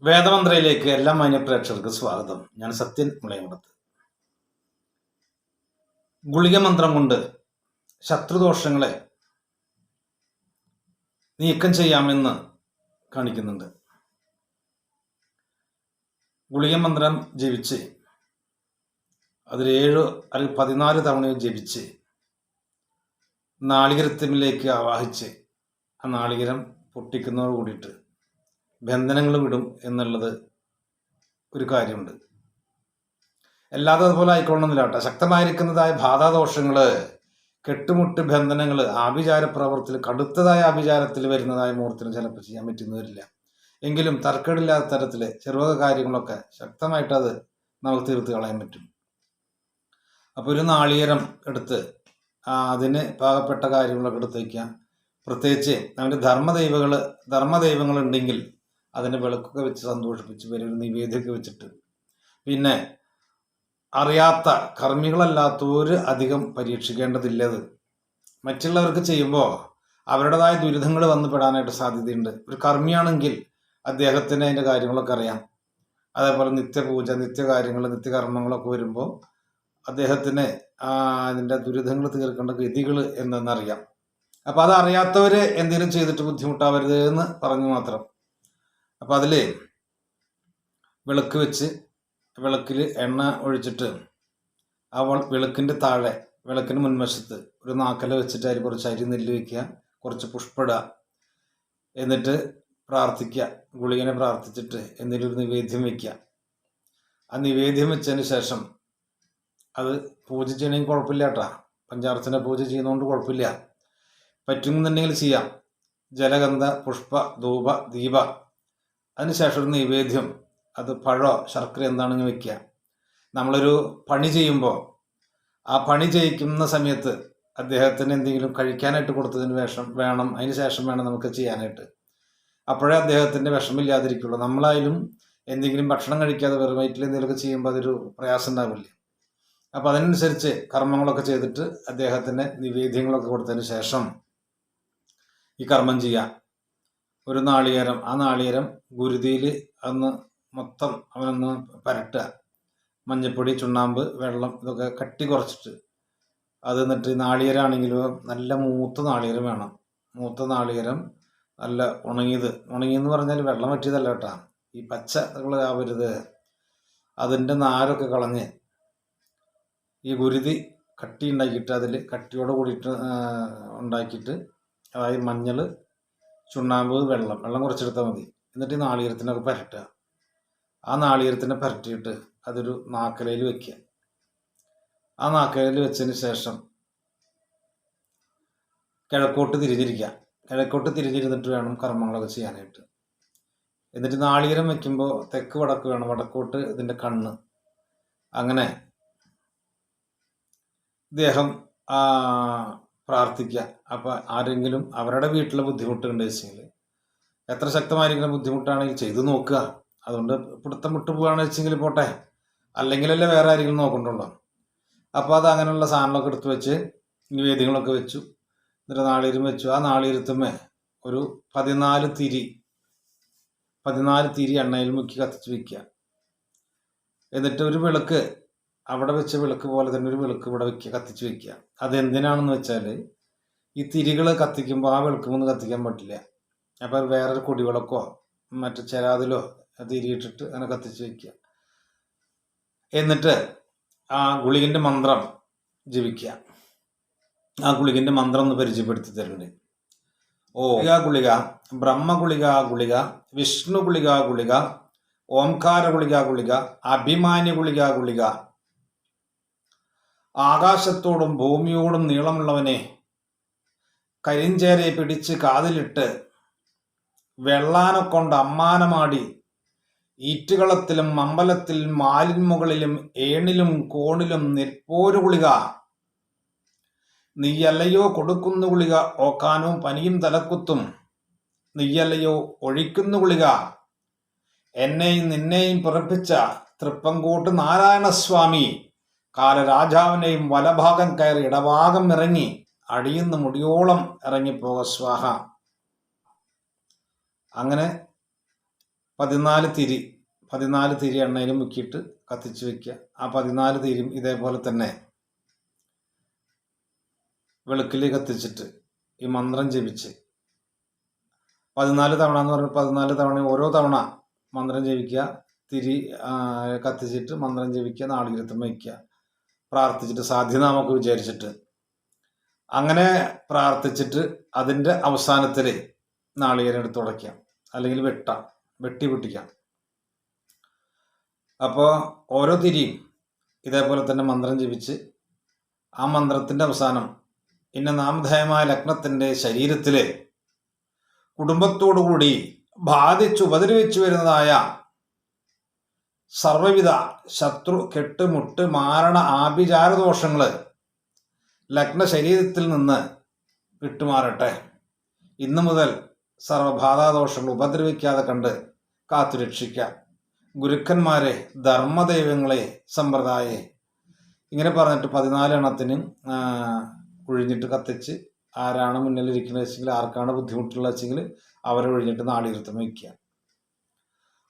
വേദമന്ത്രയിലേക്ക് എല്ലാ മാന്യ പ്രേക്ഷകർക്ക് സ്വാഗതം. ഞാൻ സത്യൻ മുളയമുടത്ത്. ഗുളിക മന്ത്രം കൊണ്ട് ശത്രുദോഷങ്ങളെ നീക്കം ചെയ്യാമെന്ന് കാണിക്കുന്നുണ്ട്. ഗുളിക മന്ത്രം ജപിച്ച് അതിൽ 7 അല്ലെങ്കിൽ 14 തവണ ജപിച്ച് നാളികേരത്തിലേക്ക് ആവാഹിച്ച് ആ നാളികേരം പൊട്ടിക്കുന്നതോട് കൂടിയിട്ട് ബന്ധനങ്ങൾ വിടും എന്നുള്ളത് ഒരു കാര്യമുണ്ട്. അല്ലാതെ അതുപോലെ ആയിക്കൊള്ളണമെന്നില്ല കേട്ടോ. ശക്തമായിരിക്കുന്നതായ ബാധാദോഷങ്ങൾ, കെട്ടുമുട്ട് ബന്ധനങ്ങൾ, ആഭിചാര പ്രവർത്തിയിൽ കടുത്തതായ ആഭിചാരത്തിൽ വരുന്നതായ മുഹൂർത്തത്തിന് ചിലപ്പോൾ ചെയ്യാൻ പറ്റുന്നു വരില്ല. എങ്കിലും തർക്കമില്ലാത്ത തരത്തിൽ ചെറുവക കാര്യങ്ങളൊക്കെ ശക്തമായിട്ട് അത് നമുക്ക് തീർത്ത് കളയാൻ പറ്റും. അപ്പോൾ ഒരു നാളികേരം എടുത്ത് അതിന് പാകപ്പെട്ട കാര്യങ്ങളൊക്കെ എടുത്ത് വയ്ക്കാം. പ്രത്യേകിച്ച് അവൻ്റെ ധർമ്മദൈവങ്ങൾ ഉണ്ടെങ്കിൽ അതിന് വിളക്കൊക്കെ വെച്ച് സന്തോഷിപ്പിച്ച് ഒരു നിവേദ്യമൊക്കെ വെച്ചിട്ട്, പിന്നെ അറിയാത്ത കർമ്മികളല്ലാത്തവർ അധികം പരീക്ഷിക്കേണ്ടതില്ലത്. മറ്റുള്ളവർക്ക് ചെയ്യുമ്പോൾ അവരുടേതായ ദുരിതങ്ങൾ വന്ന് പെടാനായിട്ട് സാധ്യതയുണ്ട്. ഒരു കർമ്മിയാണെങ്കിൽ അദ്ദേഹത്തിന് അതിൻ്റെ കാര്യങ്ങളൊക്കെ അറിയാം. അതേപോലെ നിത്യപൂജ, നിത്യകാര്യങ്ങൾ, നിത്യകർമ്മങ്ങളൊക്കെ വരുമ്പോൾ അദ്ദേഹത്തിന് അതിൻ്റെ ദുരിതങ്ങൾ തീർക്കേണ്ട ഗതികൾ എന്തെന്നറിയാം. അപ്പോൾ അതറിയാത്തവർ എന്തെങ്കിലും ചെയ്തിട്ട് ബുദ്ധിമുട്ടാവരുത് എന്ന് പറഞ്ഞു മാത്രം. അപ്പോൾ അതിൽ വിളക്ക് വെച്ച് വിളക്കിൽ എണ്ണ ഒഴിച്ചിട്ട് ആ വിളക്കിൻ്റെ താഴെ, വിളക്കിന് മുൻവശത്ത് ഒരു നാക്കല വെച്ചിട്ട് അതിൽ കുറച്ച് അരി നെല്ല് വയ്ക്കുക, കുറച്ച് പുഷ്പിടുക, എന്നിട്ട് പ്രാർത്ഥിക്കുക. ഗുളികനെ പ്രാർത്ഥിച്ചിട്ട് എന്തെങ്കിലും ഒരു നിവേദ്യം വയ്ക്കുക. ആ നിവേദ്യം വെച്ചതിന് ശേഷം അത് പൂജ ചെയ്യണമെങ്കിൽ കുഴപ്പമില്ല കേട്ടോ. പഞ്ചാർച്ചന പൂജ ചെയ്യുന്നതുകൊണ്ട് കുഴപ്പമില്ല. പറ്റുമെന്നുണ്ടെങ്കിൽ ചെയ്യാം. ജലഗന്ധ, പുഷ്പ, ധൂപ, ദീപ, അതിനുശേഷം ഒരു നിവേദ്യം, അത് പഴോ ശർക്കര എന്താണെന്ന് വെക്കുക. നമ്മളൊരു പണി ചെയ്യുമ്പോൾ ആ പണി ചെയ്യിക്കുന്ന സമയത്ത് അദ്ദേഹത്തിന് എന്തെങ്കിലും കഴിക്കാനായിട്ട് കൊടുത്തതിന് വേണം, അതിന് ശേഷം വേണം നമുക്ക് ചെയ്യാനായിട്ട്. അപ്പോഴേ അദ്ദേഹത്തിൻ്റെ വിഷമില്ലാതിരിക്കുള്ളൂ. നമ്മളായാലും എന്തെങ്കിലും ഭക്ഷണം കഴിക്കാതെ വെറും വയറ്റിൽ എന്തെങ്കിലുമൊക്കെ ചെയ്യുമ്പോൾ അതൊരു പ്രയാസം ഉണ്ടാവില്ലേ. അപ്പോൾ അതിനനുസരിച്ച് കർമ്മങ്ങളൊക്കെ ചെയ്തിട്ട് അദ്ദേഹത്തിന് നിവേദ്യങ്ങളൊക്കെ കൊടുത്തതിന് ശേഷം ഈ കർമ്മം ചെയ്യാം. ഒരു നാളികേരം, ആ നാളികേരം ഗുരുതിയിൽ അന്ന് മൊത്തം അവനൊന്ന് പരട്ടുക. മഞ്ഞപ്പൊടി, ചുണ്ണാമ്പ്, വെള്ളം ഇതൊക്കെ കട്ടി കുറച്ചിട്ട് അത് എന്നിട്ട് നാളികേരമാണെങ്കിലും നല്ല മൂത്ത നാളികേരം വേണം. മൂത്ത നാളികേരം നല്ല ഉണങ്ങിയെന്ന് പറഞ്ഞാൽ വെള്ളം പറ്റിയതല്ല കേട്ടോ. ഈ പച്ചകളാവരുത്. അതിൻ്റെ നാരൊക്കെ കളഞ്ഞ് ഈ ഗുരുതി കട്ടി ഉണ്ടാക്കിയിട്ട് അതിൽ കട്ടിയോട് കൂടിയിട്ട് ഉണ്ടാക്കിയിട്ട്, അതായത് മഞ്ഞൾ, ചുണ്ണാമ്പ്, വെള്ളം കുറച്ചെടുത്താൽ മതി. എന്നിട്ട് ഈ നാളികേരത്തിനൊക്കെ പരട്ടുക. ആ നാളികേരത്തിനെ പരട്ടിയിട്ട് അതൊരു നാക്കലയിൽ വെക്കുക. ആ നാക്കലയിൽ വെച്ചതിന് ശേഷം കിഴക്കോട്ട് തിരിഞ്ഞിരിക്കുക. കിഴക്കോട്ട് തിരിഞ്ഞിരുന്നിട്ട് വേണം കർമ്മങ്ങളൊക്കെ ചെയ്യാനായിട്ട്. എന്നിട്ട് നാളികേരം വെക്കുമ്പോൾ തെക്ക് വടക്ക് വേണം, വടക്കോട്ട് ഇതിൻ്റെ കണ്ണ്. അങ്ങനെ ഇദ്ദേഹം പ്രാർത്ഥിക്കുക. അപ്പോൾ ആരെങ്കിലും അവരുടെ വീട്ടിലെ ബുദ്ധിമുട്ടുണ്ട് വെച്ചെങ്കിൽ, എത്ര ശക്തമായിരിക്കുന്ന ബുദ്ധിമുട്ടാണെങ്കിൽ ചെയ്തു നോക്കുക. അതുകൊണ്ട് പിടുത്തം വിട്ടു പോവുകയാണെന്ന് വെച്ചെങ്കിൽ പോട്ടെ, അല്ലെങ്കിലല്ലേ വേറെ ആരെങ്കിലും നോക്കണ്ടുള്ളൂ. അപ്പോൾ അത് അങ്ങനെയുള്ള സാധനങ്ങളൊക്കെ എടുത്ത് വെച്ച് നിവേദ്യങ്ങളൊക്കെ വെച്ചു. എന്നിട്ട് നാളികേരം വെച്ചു. ആ നാളികേരത്തുമ്മേ ഒരു 14 തിരി എണ്ണയിൽ മുക്കി കത്തിച്ച് വയ്ക്കുക. എന്നിട്ട് ഒരു വിളക്ക്, അവിടെ വെച്ച വിളക്ക് പോലെ തന്നെ ഒരു വിളക്ക് ഇവിടെ കത്തിച്ച് വയ്ക്കുക. അതെന്തിനാണെന്ന് വെച്ചാൽ ഈ തിരികൾ കത്തിക്കുമ്പോൾ ആ വിളക്ക് മുന്ന് കത്തിക്കാൻ പറ്റില്ല. അപ്പോൾ വേറൊരു കൊടിവിളക്കോ മറ്റു ചെരാതിലോ തിരിയിട്ടിട്ട് അങ്ങനെ കത്തിച്ച് വയ്ക്കുക. എന്നിട്ട് ആ ഗുളികൻ്റെ മന്ത്രം ജപിക്കുക. ആ ഗുളികൻ്റെ മന്ത്രം ഒന്ന് പരിചയപ്പെടുത്തി തരുന്നുണ്ട്. ഗുളിക, ബ്രഹ്മഗുളിക ഗുളിക, വിഷ്ണു ഗുളിക ഗുളിക, ഓംകാര ഗുളിക ഗുളിക, അഭിമാന്യ ഗുളിക ഗുളിക. ആകാശത്തോടും ഭൂമിയോടും നീളമുള്ളവനെ, കരിഞ്ചേരെ പിടിച്ച് കാതിലിട്ട് വെള്ളാനെ കൊണ്ട് അമ്മാനമാടി, ഈറ്റുകളത്തിലും അമ്പലത്തിലും മാലിന്മുകളിലും ഏണിലും കോണിലും നിൽപ്പോരു ഗുളിക. നീയല്ലയോ കൊടുക്കുന്നു ഗുളിക, ഓക്കാനും പനിയും തലക്കുത്തും. നീയല്ലയോ ഒഴിക്കുന്നു ഗുളിക, എന്നെയും നിന്നെയും പിറപ്പിച്ച തൃപ്പങ്കോട്ട് നാരായണസ്വാമി. കാലരാജാവിനെയും വലഭാഗം കയറി ഇടഭാഗം ഇറങ്ങി, അടിയുന്ന മുടിയോളം ഇറങ്ങിപ്പോക സ്വാഹ. അങ്ങനെ 14 തിരി എണ്ണയിൽ മുക്കിയിട്ട് കത്തിച്ച് വെക്കുക. ആ 14 തിരിയും ഇതേപോലെ തന്നെ വെളുക്കിൽ കത്തിച്ചിട്ട് ഈ മന്ത്രം ജപിച്ച് 14 തവണ എന്ന് പറഞ്ഞാൽ 14 തവണ ഓരോ തവണ മന്ത്രം ജപിക്കുക, തിരി കത്തിച്ചിട്ട് മന്ത്രം ജപിക്കുക, നാളികേരത്തും വയ്ക്കുക, പ്രാർത്ഥിച്ചിട്ട് സാധ്യനാമൊക്കെ വിചാരിച്ചിട്ട് അങ്ങനെ പ്രാർത്ഥിച്ചിട്ട് അതിൻ്റെ അവസാനത്തിൽ നാളികേരം എടുത്ത് ഉടയ്ക്കാം, അല്ലെങ്കിൽ വെട്ടി പൊട്ടിക്കാം. അപ്പോൾ ഓരോ തിരിയും ഇതേപോലെ തന്നെ മന്ത്രം ജപിച്ച് ആ മന്ത്രത്തിൻ്റെ അവസാനം ഇന്ന നാമധേയമായ ലഗ്നത്തിൻ്റെ ശരീരത്തിലെ കുടുംബത്തോടുകൂടി ബാധിച്ചുപദ്രവിച്ചു വരുന്നതായ സർവവിധ ശത്രു, കെട്ടുമുട്ട്, മാരണ, ആഭിചാരദോഷങ്ങൾ ലഗ്ന ശരീരത്തിൽ നിന്ന് വിട്ടുമാറട്ടെ. ഇന്നു മുതൽ സർവബാധാദോഷങ്ങൾ ഉപദ്രവിക്കാതെ കണ്ട് കാത്തുരക്ഷിക്കാം. ഗുരുക്കന്മാരെ, ധർമ്മദൈവങ്ങളെ, സമ്പ്രദായെ ഇങ്ങനെ പറഞ്ഞിട്ട് 14 എണ്ണത്തിന് ഒഴിഞ്ഞിട്ട് കത്തിച്ച് ആരാണ് മുന്നിലിരിക്കുന്നത് വെച്ചെങ്കിൽ, ആർക്കാണ് ബുദ്ധിമുട്ടുള്ളത് വെച്ചെങ്കിൽ അവരെ ഒഴിഞ്ഞിട്ട് നാളികേരത്തും വയ്ക്കുക.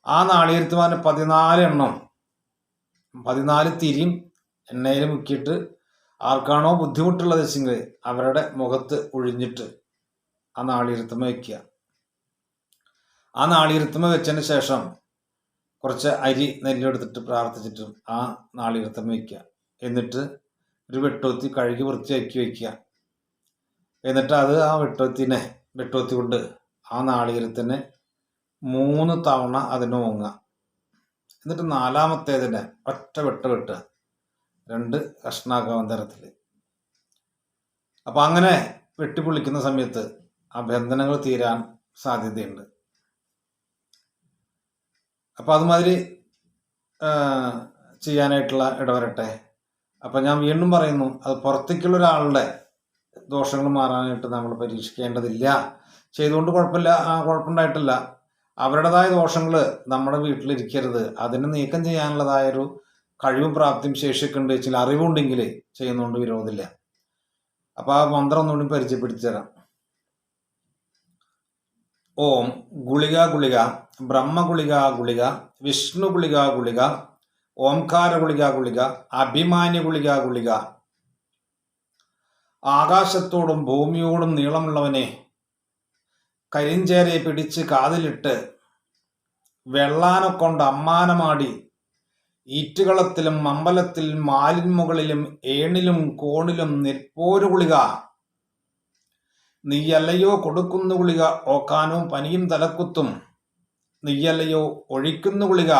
ആ നാളികേരത്തുമാനെ 14 എണ്ണം 14 തിരിയും എണ്ണയിൽ മുക്കിയിട്ട് ആർക്കാണോ ബുദ്ധിമുട്ടുള്ളത് വെച്ചെങ്കിൽ അവരുടെ മുഖത്ത് ഒഴിഞ്ഞിട്ട് ആ നാളികേരത്തും വയ്ക്കുക. ആ നാളികേരത്തും വെച്ചതിന് ശേഷം കുറച്ച് അരി നെല്ലെടുത്തിട്ട് പ്രാർത്ഥിച്ചിട്ട് ആ നാളികേരത്തും വയ്ക്കുക. എന്നിട്ട് ഒരു വെട്ടോത്തി കഴുകി വൃത്തിയാക്കി വയ്ക്കുക. എന്നിട്ട് അത് ആ വെട്ടോത്തി കൊണ്ട് ആ നാളികേരത്തിന് 3 തവണ അതിന് ഓങ്ങുക. എന്നിട്ട് 4മത്തേതിന് ഒറ്റ വെട്ടുക, 2 കഷ്ണാക്കാവുന്ന തരത്തിൽ. അപ്പം അങ്ങനെ വെട്ടിപ്പൊളിക്കുന്ന സമയത്ത് ആ ബന്ധനങ്ങൾ തീരാൻ സാധ്യതയുണ്ട്. അപ്പം അതുമാതിരി ചെയ്യാനായിട്ടുള്ള ഇടവരട്ടെ. അപ്പം ഞാൻ വീണ്ടും പറയുന്നു, അത് പുറത്തേക്കുള്ള ഒരാളുടെ ദോഷങ്ങൾ മാറാനായിട്ട് നമ്മൾ പരീക്ഷിക്കേണ്ടതില്ല. ചെയ്തുകൊണ്ട് കുഴപ്പമുണ്ടായിട്ടില്ല. അവരുടേതായ ദോഷങ്ങൾ നമ്മുടെ വീട്ടിലിരിക്കരുത്. അതിന് നീക്കം ചെയ്യാനുള്ളതായൊരു കഴിവും പ്രാപ്തിയും ശേഷിയൊക്കെ ഉണ്ട് വെച്ചാൽ, അറിവുണ്ടെങ്കിൽ ചെയ്യുന്നതുകൊണ്ട് വിരോധമില്ല. അപ്പോൾ ആ മന്ത്രം ഒന്നുകൂടി പരിചയപ്പെടുത്തി തരാം. ഓം ഗുളിക ഗുളിക, ബ്രഹ്മ ഗുളിക ഗുളിക, വിഷ്ണു ഗുളിക ഗുളിക, ഓംകാര ഗുളിക ഗുളിക, അഭിമാന്യ ഗുളിക ഗുളിക. ആകാശത്തോടും ഭൂമിയോടും നീളമുള്ളവനെ, കരിഞ്ചേരയെ പിടിച്ച് കാതിലിട്ട് വെള്ളാനെ കൊണ്ട് അമ്മാനമാടി, ഈറ്റുകളത്തിലും അമ്പലത്തിലും മാലിന്മുകളിലും ഏണിലും കോണിലും നിൽപ്പോരു ഗുളിക, നീയല്ലയോ കൊടുക്കുന്നു ഗുളിക, ഓക്കാനും പനിയും തലക്കുത്തും, നീയല്ലയോ ഒഴിക്കുന്നു ഗുളിക,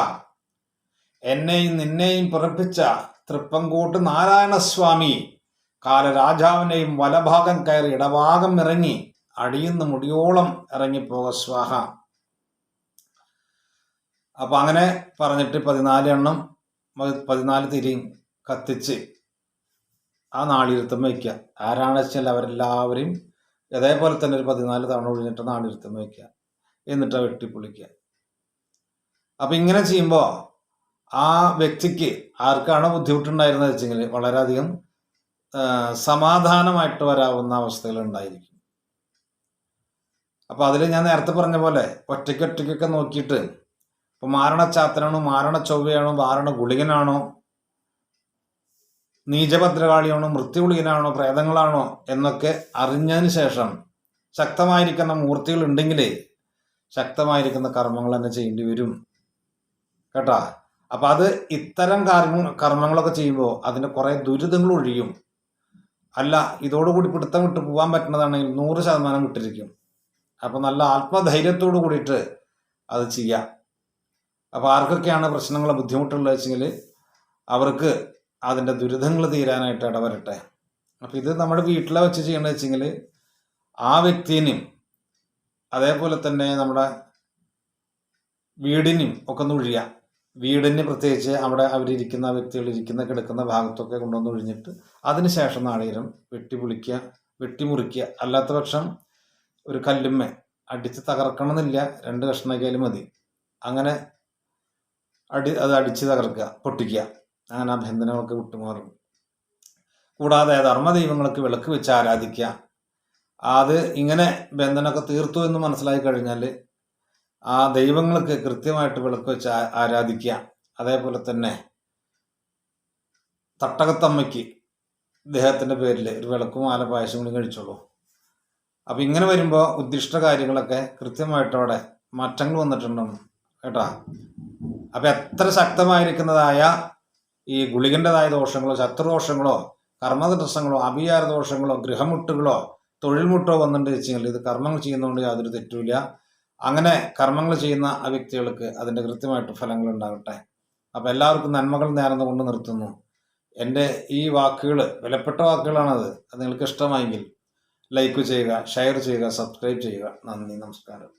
എന്നെയും നിന്നെയും പിറപ്പിച്ച തൃപ്പങ്കോട്ട് നാരായണസ്വാമി, കാലരാജാവിനെയും വലഭാഗം കയറി ഇടഭാഗം ഇറങ്ങി അടിയുന്ന മുടിയോളം ഇറങ്ങിപ്പോക സ്വാഹ. അപ്പം അങ്ങനെ പറഞ്ഞിട്ട് 14 എണ്ണം 14 തിരിയും കത്തിച്ച് ആ നാളികേരത്തും വയ്ക്കുക. ആരാണെന്ന് വെച്ചാൽ അവരെല്ലാവരെയും അതേപോലെ തന്നെ ഒരു 14 തവണ ഒഴിഞ്ഞിട്ട് നാളികേരത്തും വയ്ക്കുക. എന്നിട്ട് വെട്ടിപ്പൊളിക്കുക. അപ്പം ഇങ്ങനെ ചെയ്യുമ്പോൾ ആ വ്യക്തിക്ക് ആർക്കാണോ ബുദ്ധിമുട്ടുണ്ടായിരുന്നത് വെച്ചെങ്കിൽ വളരെയധികം സമാധാനമായിട്ട് വരാവുന്ന അവസ്ഥകൾ ഉണ്ടായിരിക്കും. അപ്പോൾ അതിൽ ഞാൻ നേരത്തെ പറഞ്ഞ പോലെ ഒറ്റയ്ക്കൊക്കെ നോക്കിയിട്ട് ഇപ്പോൾ മാരണച്ചാത്തനാണോ, മാരണ ചൊവ്വയാണോ, മാരണ ഗുളികനാണോ, നീചഭദ്രകാളിയാണോ, മൃത്യുഗുളികനാണോ, പ്രേതങ്ങളാണോ എന്നൊക്കെ അറിഞ്ഞതിന് ശേഷം ശക്തമായിരിക്കുന്ന മൂർത്തികൾ ഉണ്ടെങ്കിൽ ശക്തമായിരിക്കുന്ന കർമ്മങ്ങൾ തന്നെ ചെയ്യേണ്ടി വരും കേട്ടോ. അപ്പം അത് ഇത്തരം കർമ്മങ്ങളൊക്കെ ചെയ്യുമ്പോൾ അതിൻ്റെ കുറേ ദുരിതങ്ങൾ ഒഴിയും. അല്ല, ഇതോടുകൂടി പിടുത്തം വിട്ട് പോകാൻ പറ്റുന്നതാണെങ്കിൽ 100% വിട്ടിരിക്കും. അപ്പം നല്ല ആത്മധൈര്യത്തോടു കൂടിയിട്ട് അത് ചെയ്യാം. അപ്പോൾ ആർക്കൊക്കെയാണ് പ്രശ്നങ്ങൾ ബുദ്ധിമുട്ടുള്ളത് വെച്ചെങ്കിൽ അവർക്ക് അതിൻ്റെ ദുരിതങ്ങൾ തീരാനായിട്ട് ഇടവരട്ടെ. അപ്പം ഇത് നമ്മുടെ വീട്ടിലെ വെച്ച് ചെയ്യേണ്ടത് വെച്ചെങ്കിൽ ആ വ്യക്തിനും അതേപോലെ തന്നെ നമ്മുടെ വീടിനും ഒക്കെ ഒന്ന് ഒഴിയാം. വീടിന് പ്രത്യേകിച്ച് അവിടെ അവരിയ്ക്കുന്ന വ്യക്തികൾ കിടക്കുന്ന ഭാഗത്തൊക്കെ കൊണ്ടുവന്ന് ഒഴിഞ്ഞിട്ട് അതിനുശേഷം നാളികേരം വെട്ടിമുറിക്കുക. അല്ലാത്ത പക്ഷം ഒരു കല്ലുമ്മ അടിച്ച് തകർക്കണമെന്നില്ല, 2 കഷ്ണമാക്കിയാലും മതി. അങ്ങനെ അത് അടിച്ച് തകർക്കുക, പൊട്ടിക്കുക. അങ്ങനെ ആ ബന്ധനങ്ങളൊക്കെ വിട്ടുമാറും. കൂടാതെ ധർമ്മദൈവങ്ങൾക്ക് വിളക്ക് വെച്ച് ആരാധിക്കുക. അത് ഇങ്ങനെ ബന്ധനമൊക്കെ തീർത്തു എന്ന് മനസ്സിലാക്കി കഴിഞ്ഞാൽ ആ ദൈവങ്ങൾക്ക് കൃത്യമായിട്ട് വിളക്ക് വെച്ച് ആരാധിക്കുക. അതേപോലെ തന്നെ തട്ടകത്തമ്മയ്ക്ക് ഇദ്ദേഹത്തിൻ്റെ പേരിൽ ഒരു വിളക്കുമാല പായസം കൂടി കഴിച്ചോളൂ. അപ്പം ഇങ്ങനെ വരുമ്പോൾ ഉദ്ദിഷ്ട കാര്യങ്ങളൊക്കെ കൃത്യമായിട്ട് അവിടെ മാറ്റങ്ങൾ വന്നിട്ടുണ്ടെന്ന് കേട്ടോ. അപ്പം എത്ര ശക്തമായിരിക്കുന്നതായ ഈ ഗുളികൻ്റെതായ ദോഷങ്ങളോ ശത്രുദോഷങ്ങളോ കർമ്മദോഷങ്ങളോ അഭിചാര ദോഷങ്ങളോ ഗൃഹമുട്ടുകളോ തൊഴിൽ മുട്ടോ വന്നിട്ട് വെച്ചെങ്കിൽ ഇത് കർമ്മങ്ങൾ ചെയ്യുന്നതുകൊണ്ട് യാതൊരു തെറ്റുമില്ല. അങ്ങനെ കർമ്മങ്ങൾ ചെയ്യുന്ന ആ വ്യക്തികൾക്ക് അതിൻ്റെ കൃത്യമായിട്ട് ഫലങ്ങൾ ഉണ്ടാകട്ടെ. അപ്പം എല്ലാവർക്കും നന്മകൾ നേർന്നുകൊണ്ട് നിർത്തുന്നു. എൻ്റെ ഈ വാക്കുകൾ വിലപ്പെട്ട വാക്കുകളാണത്. അത് നിങ്ങൾക്ക് ഇഷ്ടമായെങ്കിൽ ലൈക്ക് ചെയ്യുക, ഷെയർ ചെയ്യുക, സബ്സ്ക്രൈബ് ചെയ്യുക. നന്ദി, നമസ്കാരം.